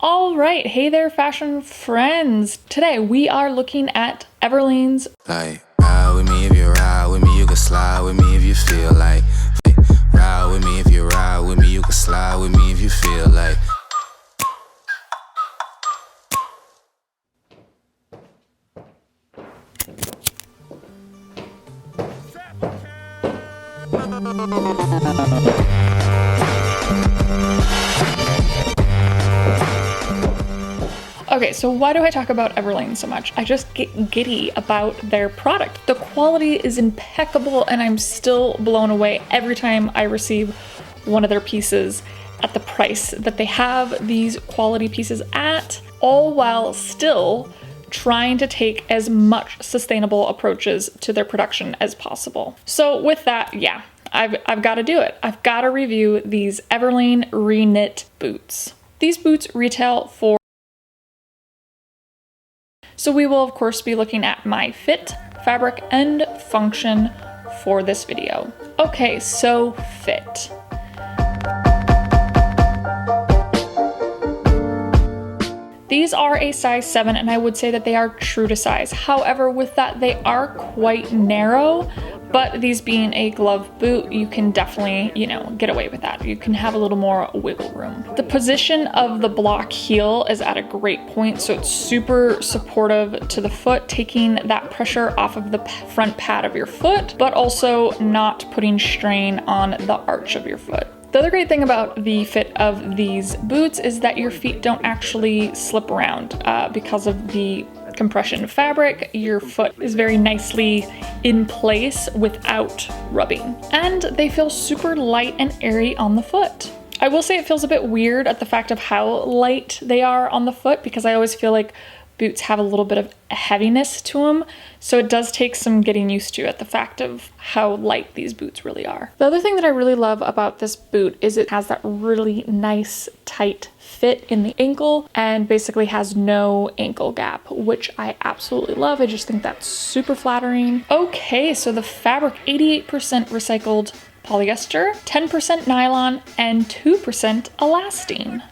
All right, hey there fashion friends. Today we are looking at Everlane's Like, ride with me if you ride with me, you can slide with me if you feel like. Ride with me if you ride with me, you can slide with me if you feel like. Okay, so why do I talk about Everlane so much? I just get giddy about their product. The quality is impeccable and I'm still blown away every time I receive one of their pieces at the price that they have these quality pieces at, all while still trying to take as much sustainable approaches to their production as possible. So with that, yeah, I've got to do it. I've got to review these Everlane ReKnit boots. These boots retail for... So we will of course be looking at my fit, fabric, and function for this video. Okay, so fit. These are a size 7 and I would say that they are true to size. However, with that, they are quite narrow, but these being a glove boot, you can definitely, get away with that. You can have a little more wiggle room. The position of the block heel is at a great point, so it's super supportive to the foot, taking that pressure off of the front pad of your foot, but also not putting strain on the arch of your foot. The other great thing about the fit of these boots is that your feet don't actually slip around because of the compression fabric. Your foot is very nicely in place without rubbing. And they feel super light and airy on the foot. I will say it feels a bit weird at the fact of how light they are on the foot because I always feel like boots have a little bit of heaviness to them, so it does take some getting used to at the fact of how light these boots really are. The other thing that I really love about this boot is it has that really nice tight fit in the ankle and basically has no ankle gap, which I absolutely love. I just think that's super flattering. Okay, so the fabric, 88% recycled polyester, 10% nylon, and 2% elastane.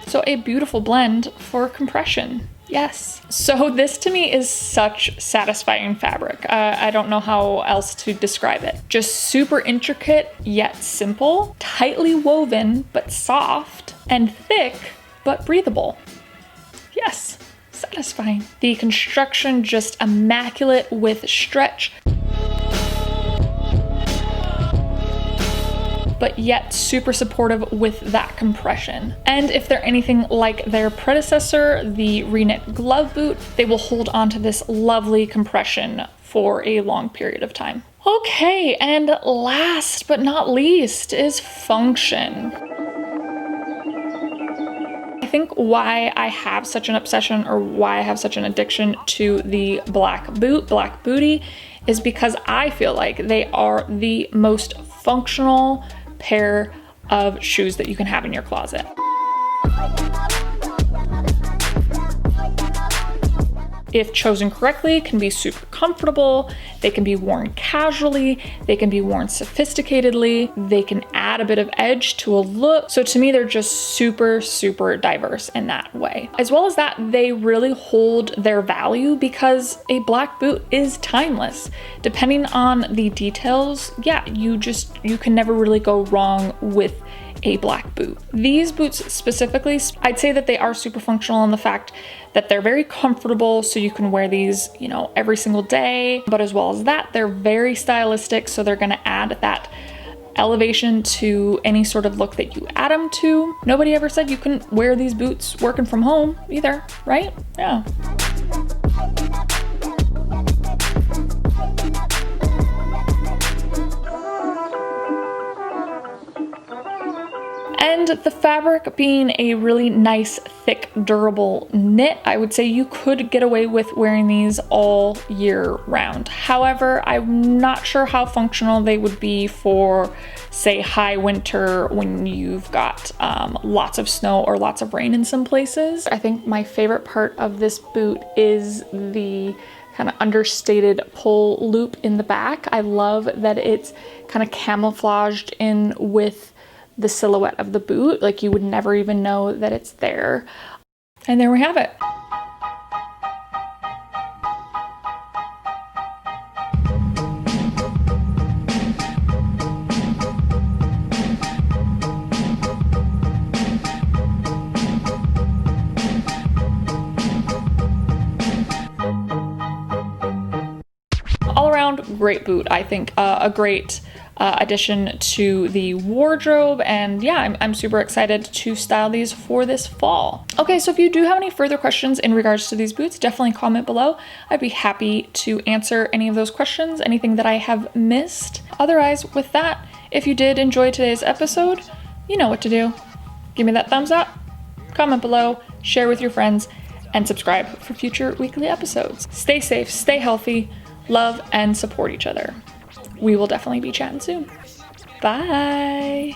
So a beautiful blend for compression. Yes. So this to me is such satisfying fabric. I don't know how else to describe it. Just super intricate yet simple, tightly woven but soft, and thick but breathable. Yes, satisfying. The construction just immaculate with stretch, but yet super supportive with that compression. And if they're anything like their predecessor, the ReKnit glove boot, they will hold on to this lovely compression for a long period of time. Okay, and last but not least is function. I think why I have such an obsession or why I have such an addiction to the black booty, is because I feel like they are the most functional pair of shoes that you can have in your closet. If chosen correctly, can be super comfortable, they can be worn casually, they can be worn sophisticatedly, they can add a bit of edge to a look. So to me, they're just super, super diverse in that way. As well as that, they really hold their value because a black boot is timeless. Depending on the details, yeah, you can never really go wrong with a black boot. These boots specifically, I'd say that they are super functional in the fact that they're very comfortable, so you can wear these, every single day. But as well as that, they're very stylistic, so they're gonna add that elevation to any sort of look that you add them to. Nobody ever said you couldn't wear these boots working from home either, right? Yeah. And the fabric being a really nice, thick, durable knit, I would say you could get away with wearing these all year round. However, I'm not sure how functional they would be for, say, high winter when you've got lots of snow or lots of rain in some places. I think my favorite part of this boot is the kind of understated pull loop in the back. I love that it's kind of camouflaged in with the silhouette of the boot. Like you would never even know that it's there. And there we have it. All around great boot. I think a great addition to the wardrobe, and yeah, I'm super excited to style these for this fall. Okay, so if you do have any further questions in regards to these boots, definitely comment below. I'd be happy to answer any of those questions, anything that I have missed. Otherwise, with that, if you did enjoy today's episode, you know what to do. Give me that thumbs up, comment below, share with your friends, and subscribe for future weekly episodes. Stay safe, stay healthy, love and support each other. We will definitely be chatting soon. Bye.